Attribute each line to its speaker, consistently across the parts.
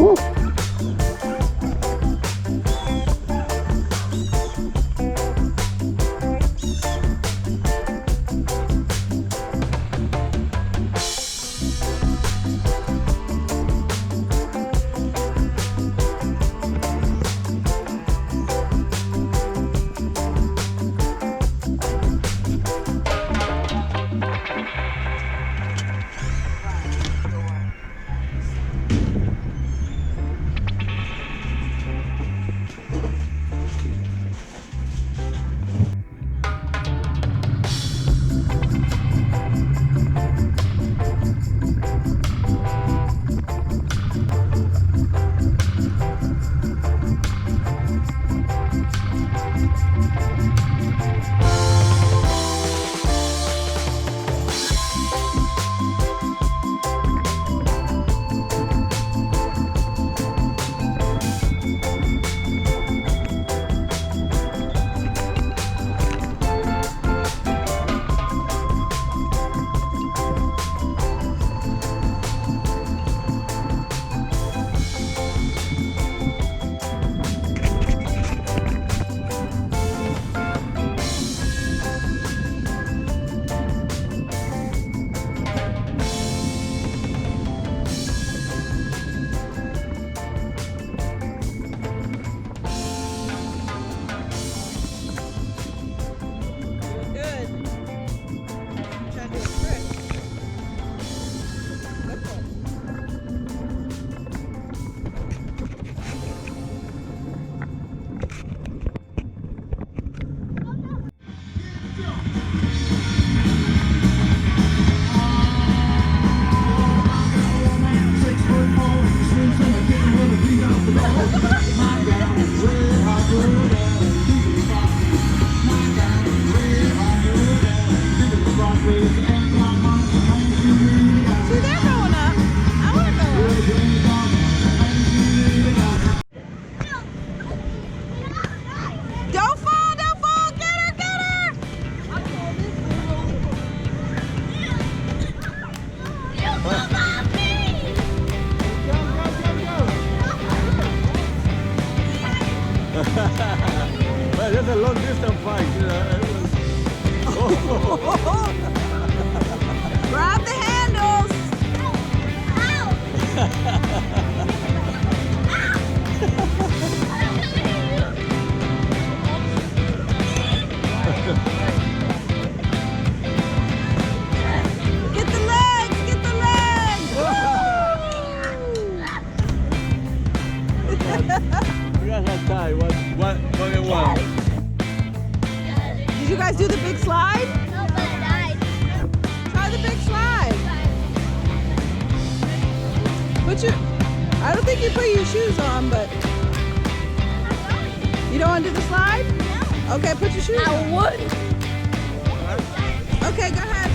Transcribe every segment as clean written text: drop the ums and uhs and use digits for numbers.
Speaker 1: Well, that's a long distance fight.
Speaker 2: Grab the handles. Get the legs, get the legs.
Speaker 1: We got that tie. One and one.
Speaker 2: Did you guys do the big slide?
Speaker 3: No, but I died.
Speaker 2: Try the big slide. I don't think you put your shoes on, but you don't want to do the slide?
Speaker 3: No.
Speaker 2: Okay, put your shoes on.
Speaker 3: I would.
Speaker 2: Okay, go ahead.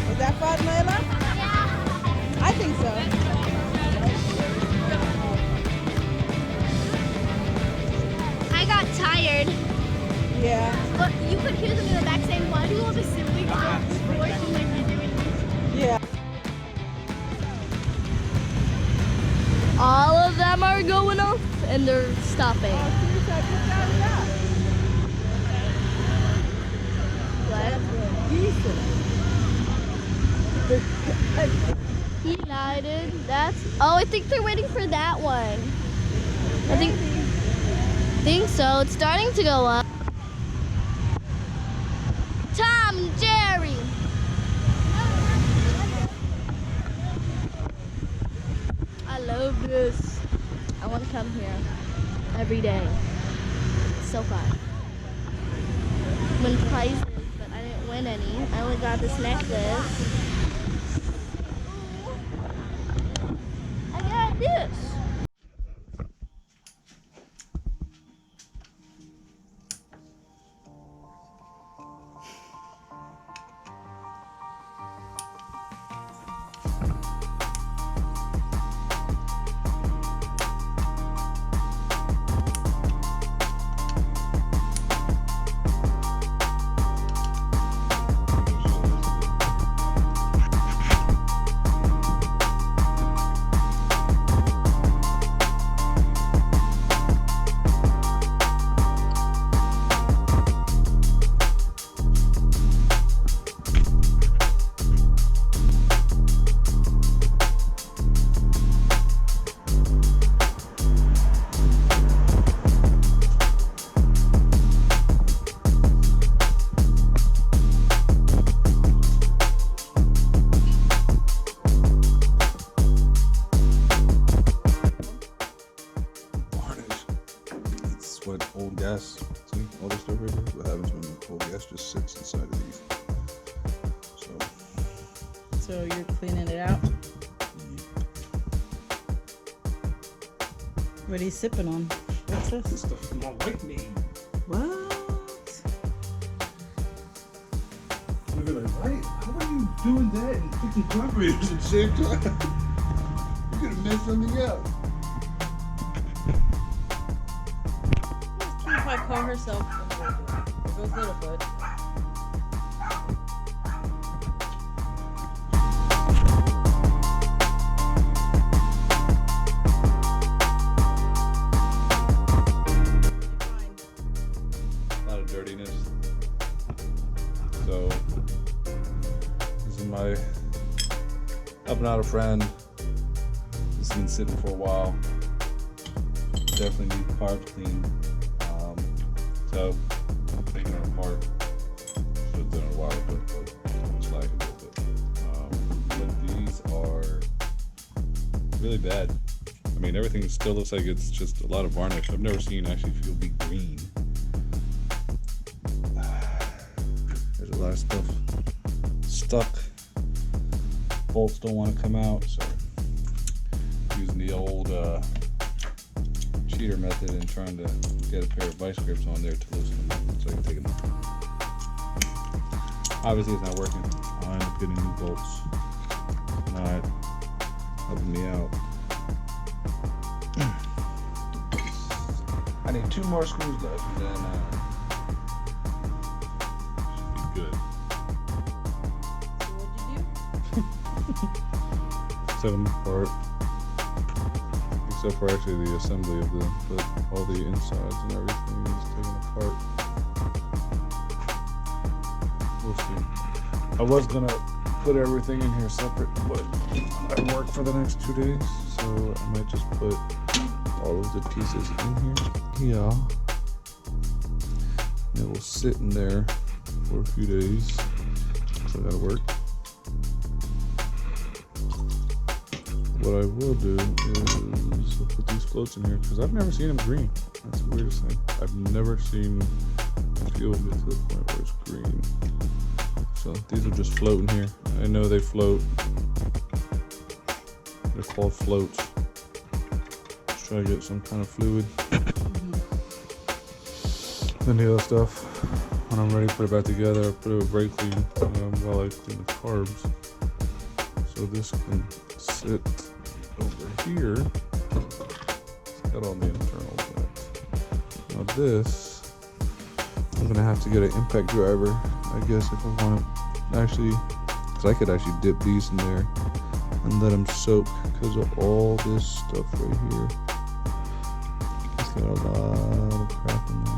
Speaker 2: Was that fun, Layla?
Speaker 3: Yeah.
Speaker 2: I think so.
Speaker 3: I got tired.
Speaker 2: Yeah.
Speaker 3: But you could hear them in the back saying, why do all the siblings go working like you're doing this?
Speaker 2: Yeah.
Speaker 3: All of them are going off and they're stopping. What? He lighted. Oh, I think they're waiting for that one. I think so. It's starting to go up. Tom and Jerry. I love this. I want to come here every day. It's so fun. Win prizes, but I didn't win any. I only got this necklace. I got this.
Speaker 2: So you're cleaning it out? What are you sipping on? What's this?
Speaker 4: This stuff is my white name.
Speaker 2: What?
Speaker 4: We'd be like, right? How are you doing that and picking carburetors at the same time? You could have messed something up.
Speaker 2: Can't quite call herself a goes Littlefoot.
Speaker 1: A lot of dirtiness. So this is my helping out a friend. This has been sitting for a while. Definitely need carbs clean. So I'm taking it apart. Should have done it a while ago, but I'm slacking a little bit. But these are really bad. I mean, everything still looks like it's just a lot of varnish. I've never seen actually feel be green. There's a lot of stuff stuck. Bolts don't want to come out, so I'm using the old cheater method and trying to get a pair of vice grips on there to loosen them up so I can take them out. Obviously it's not working. I'll end up getting new bolts. Not helping me out. I need 2 more screws left and then should be good.
Speaker 2: So what'd you do?
Speaker 1: Set them apart. Except for actually the assembly of them, but all the insides and everything is taken apart. We'll see. I was gonna put everything in here separate, but I work for the next 2 days, so I might just put all of the pieces in here. Yeah. And it will sit in there for a few days, so that'll work. What I will do is I'll put these floats in here because I've never seen them green. That's the weirdest thing. I've never seen fuel get to the point where it's green. So these will just float in here. I know they float. They're called floats. Let's try to get some kind of fluid. Then the other stuff, when I'm ready to put it back together, I'll put it with brake clean while I clean the carbs. So this can sit over here. It's got all the internals in it. Now this, I'm gonna have to get an impact driver, I guess, if I want to actually, because I could actually dip these in there and let them soak because of all this stuff right here. It's got a lot of crap in there.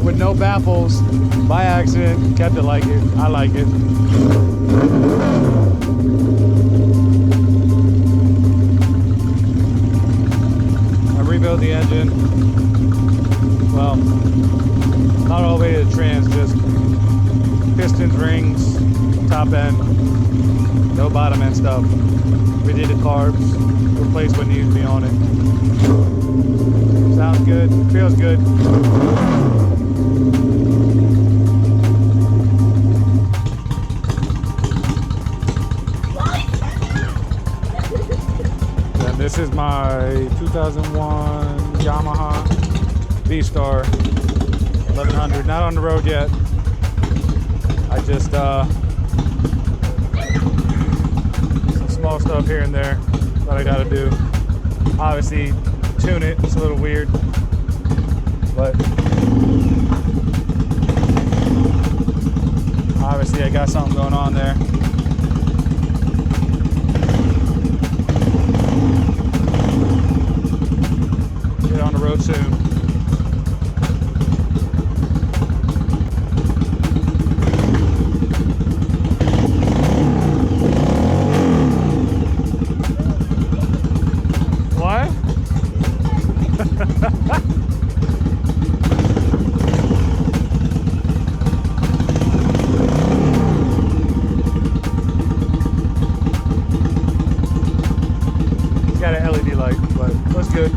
Speaker 5: With no baffles, by accident, kept it like it. I like it. I rebuilt the engine. Well, not all the way to the trans, just pistons, rings, top end, no bottom end stuff. Redid the carbs, replaced what needs to be on it. Sounds good, feels good. And this is my 2001 Yamaha V-Star 1100. Not on the road yet. I just some small stuff here and there. what I gotta do. Obviously, tune it. It's a little weird, but obviously I got something going on there. Get on the road soon. What? Got an LED light, but it was good.